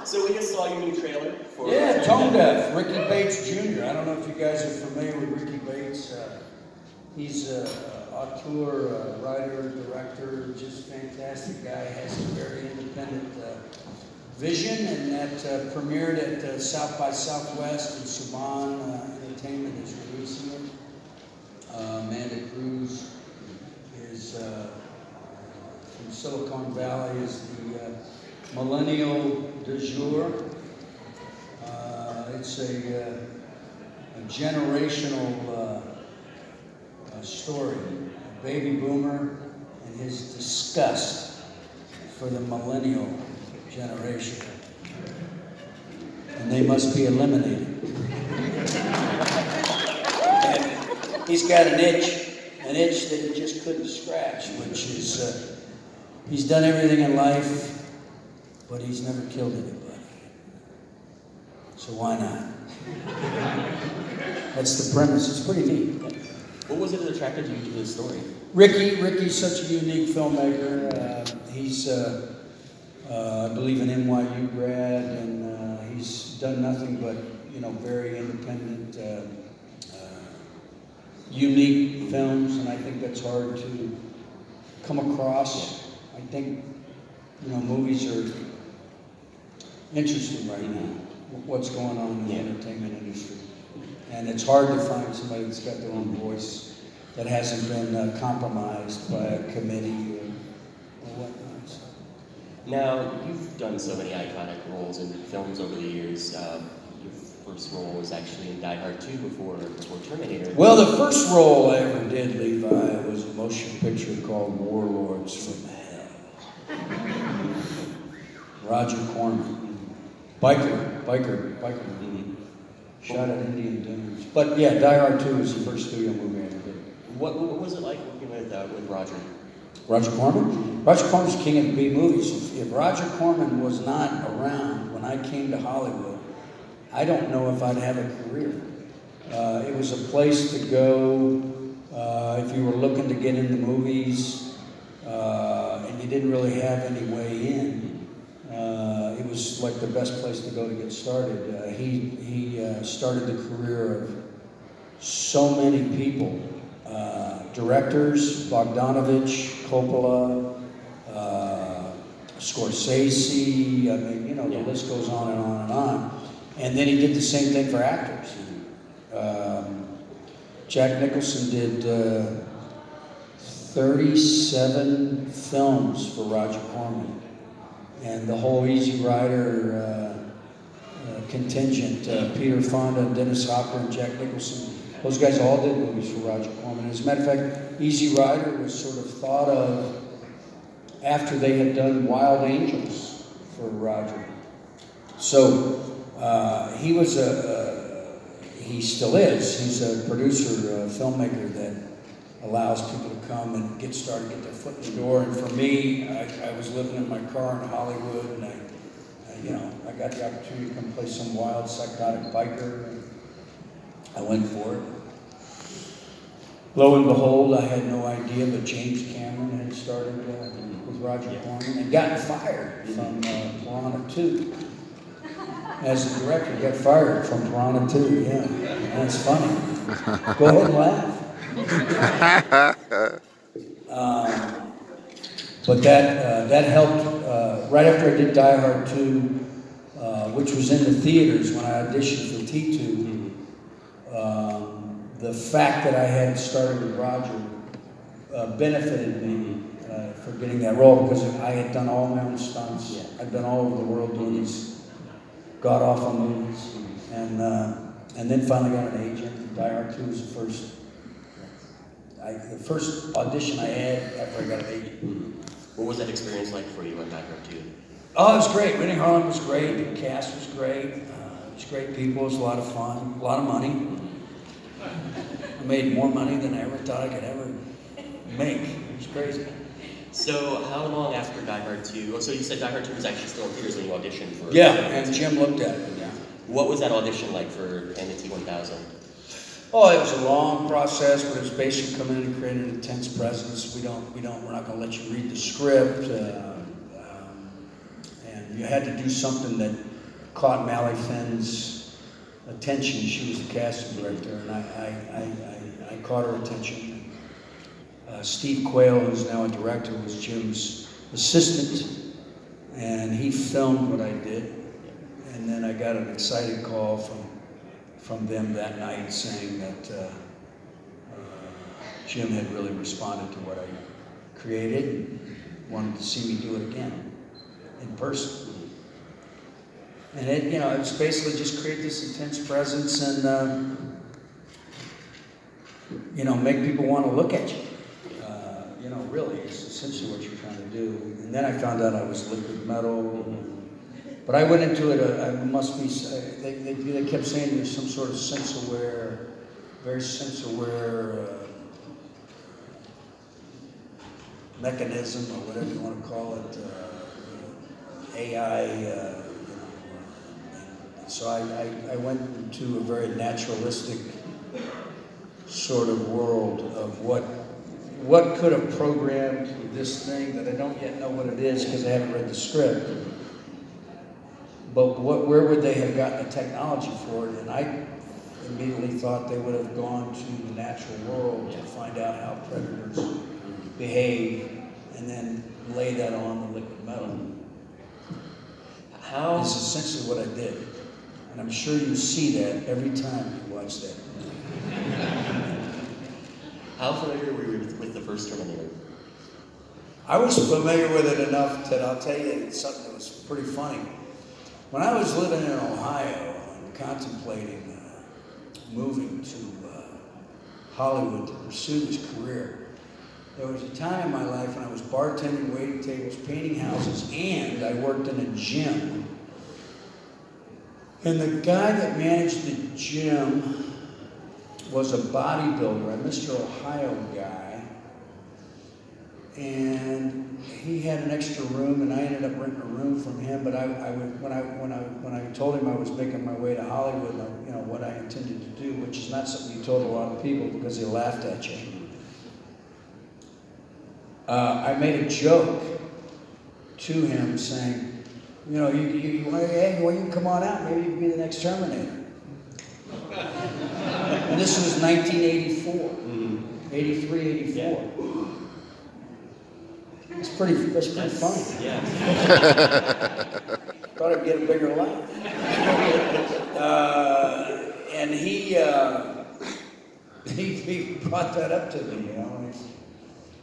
So we just saw your new trailer for... Yeah, Tone Deaf, Ricky Bates Jr. I don't know if you guys are familiar with Ricky Bates. He's an auteur, writer, director, just fantastic guy. Has a very independent vision, and that premiered at South by Southwest, and Saban Entertainment is releasing it. Amanda Cruz is from Silicon Valley, is the millennial du jour. It's a generational story. A baby boomer and his disgust for the millennial generation. And they must be eliminated. And he's got an itch that he just couldn't scratch, which is, he's done everything in life, but he's never killed anybody. So why not? That's the premise. It's pretty neat. What was it that attracted you to this story? Ricky's such a unique filmmaker. He's, I believe, an NYU grad, and he's done nothing but, very independent, unique films, and I think that's hard to come across. I think, movies are interesting right now, what's going on in the entertainment industry. And it's hard to find somebody that's got their own voice that hasn't been compromised by a committee or whatnot. So. Now, you've done so many iconic roles in films over the years. Your first role was actually in Die Hard 2 before Terminator. Well, the first role I ever did, Levi, was a motion picture called Warlords from Hell. Roger Corman. Biker. Mm-hmm. Shot at Indian Dunes. But yeah, Die Hard 2 was the first studio movie I ever did. What was it like working with Roger? Roger Corman? Roger Corman's king of the B movies. If Roger Corman was not around when I came to Hollywood, I don't know if I'd have a career. It was a place to go if you were looking to get into movies and you didn't really have any way in. It was like the best place to go to get started. He started the career of so many people. Directors, Bogdanovich, Coppola, Scorsese, the list goes on and on and on. And then he did the same thing for actors. Jack Nicholson did 37 films for Roger Corman. And the whole Easy Rider contingent, Peter Fonda, Dennis Hopper, and Jack Nicholson, those guys all did movies for Roger Corman. As a matter of fact, Easy Rider was sort of thought of after they had done Wild Angels for Roger. So he was he still is. He's a producer, a filmmaker that allows people to come and get started, get their foot in the door. And for me, I was living in my car in Hollywood, and I got the opportunity to come play some wild, psychotic biker. And I went for it. Lo and behold, I had no idea, but James Cameron had started with Roger Corman and gotten fired from Piranha 2. As a director, he got fired from Piranha 2, yeah. That's funny. Go ahead and laugh. But that helped. Right after I did Die Hard 2, which was in the theaters when I auditioned for T2, the fact that I had started with Roger benefited me for getting that role, because I had done all my own stunts. Yeah. I'd been all over the world doing these god-awful movies, and then finally got an agent. Die Hard 2 was the first audition I had after I got an agent. What was that experience like for you on Die Hard 2? Oh, it was great. Rennie Harlan was great. The cast was great. It was great people. It was a lot of fun. A lot of money. I made more money than I ever thought I could ever make. It was crazy. So how long after Die Hard 2? So you said Die Hard 2 was actually still in theaters when you auditioned for... Yeah, and Jim looked at it. Yeah. What was that audition like for T 1000? Oh, it was a long process, but it was basically coming in and creating an intense presence. We're not going to let you read the script, and you had to do something that caught Mally Finn's attention. She was the casting director, and I caught her attention. Steve Quayle, who's now a director, was Jim's assistant, and he filmed what I did. And then I got an excited call from them that night saying that Jim had really responded to what I created and wanted to see me do it again in person. And it's basically just create this intense presence and, make people want to look at you. Really, it's essentially what you're trying to do. And then I found out I was liquid metal. But I went into it, I must be, they kept saying there's some sort of sense-aware, very sense-aware mechanism, or whatever you want to call it, AI, so I went into a very naturalistic sort of world of what could have programmed this thing that I don't yet know what it is because I haven't read the script. But where would they have gotten the technology for it? And I immediately thought they would have gone to the natural world to find out how predators behave and then lay that on the liquid metal. It's essentially what I did. And I'm sure you see that every time you watch that. How familiar were you with the first Terminator? I was familiar with it enough that I'll tell you it's something that was pretty funny. When I was living in Ohio and contemplating moving to Hollywood to pursue this career, there was a time in my life when I was bartending, waiting tables, painting houses, and I worked in a gym. And the guy that managed the gym was a bodybuilder, a Mr. Ohio guy, and he had an extra room, and I ended up renting a room from him. But when I told him I was making my way to Hollywood, what I intended to do, which is not something you told a lot of people because they laughed at you. I made a joke to him saying, hey, well, you can come on out. Maybe you can be the next Terminator. And this was 1984, 83, 84. That's pretty funny. Yeah. Thought I'd get a bigger laugh. And he brought that up to me,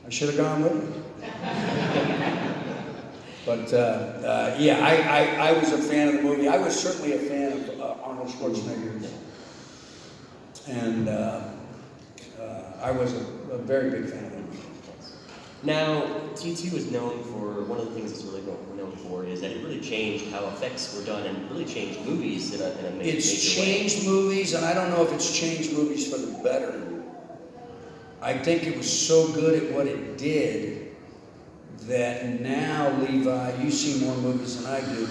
I should have gone with him. But I was a fan of the movie. I was certainly a fan of Arnold Schwarzenegger. And I was a very big fan of him. Now, T2 is known for, one of the things it's really known for is that it really changed how effects were done and really changed movies in a major way. It's changed movies, and I don't know if it's changed movies for the better. I think it was so good at what it did that now, Levi, you see more movies than I do.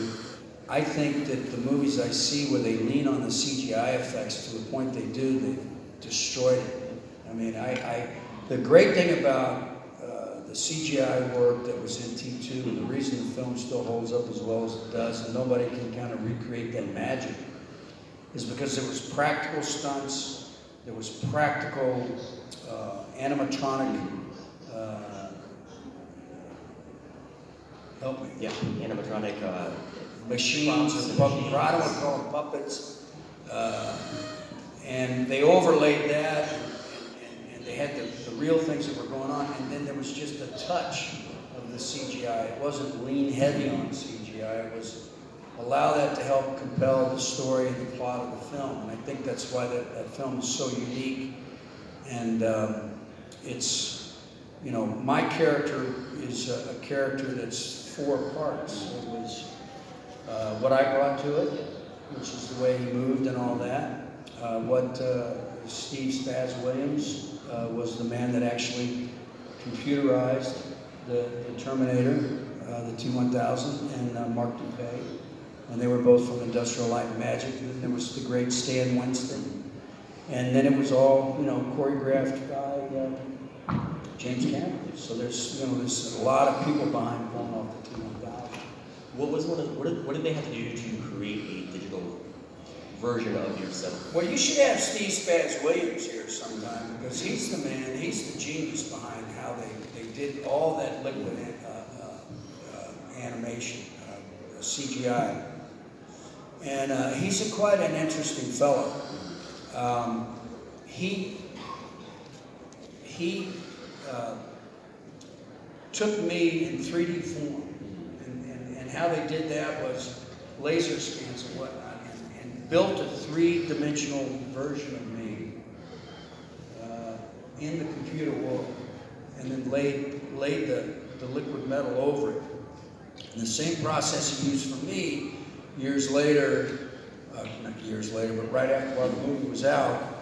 I think that the movies I see where they lean on the CGI effects to the point they do, they've destroyed it. I mean, the great thing about the CGI work that was in T2, and the reason the film still holds up as well as it does, and nobody can kind of recreate that magic, is because there was practical stunts, there was practical animatronic, help me. Yeah, animatronic machines, or I don't want to call them puppets, and they overlaid that, and they had the real things that were going on, and then there was just a touch of the CGI. It wasn't lean heavy on CGI, it was allow that to help compel the story and the plot of the film, and I think that's why that film is so unique, and it's, my character is a character that's 4 parts. It was what I brought to it, which is the way he moved and all that. What Steve Spaz Williams was the man that actually computerized the Terminator, the T-1000, and Mark Dupay. And they were both from Industrial Light and Magic. And then there was the great Stan Winston. And then it was all, choreographed by James Cameron. So there's a lot of people behind pulling off the T-1000. What did they have to do to create a digital version of yourself? Well, you should have Steve Spaz Williams here sometime, because he's the man, he's the genius behind how they did all that liquid animation, CGI. And he's quite an interesting fellow. He took me in 3D form, and how they did that was laser scans and whatnot, and built a three-dimensional version of me in the computer world, and then laid the liquid metal over it. And the same process he used for me years later, not years later, but right after while the movie was out,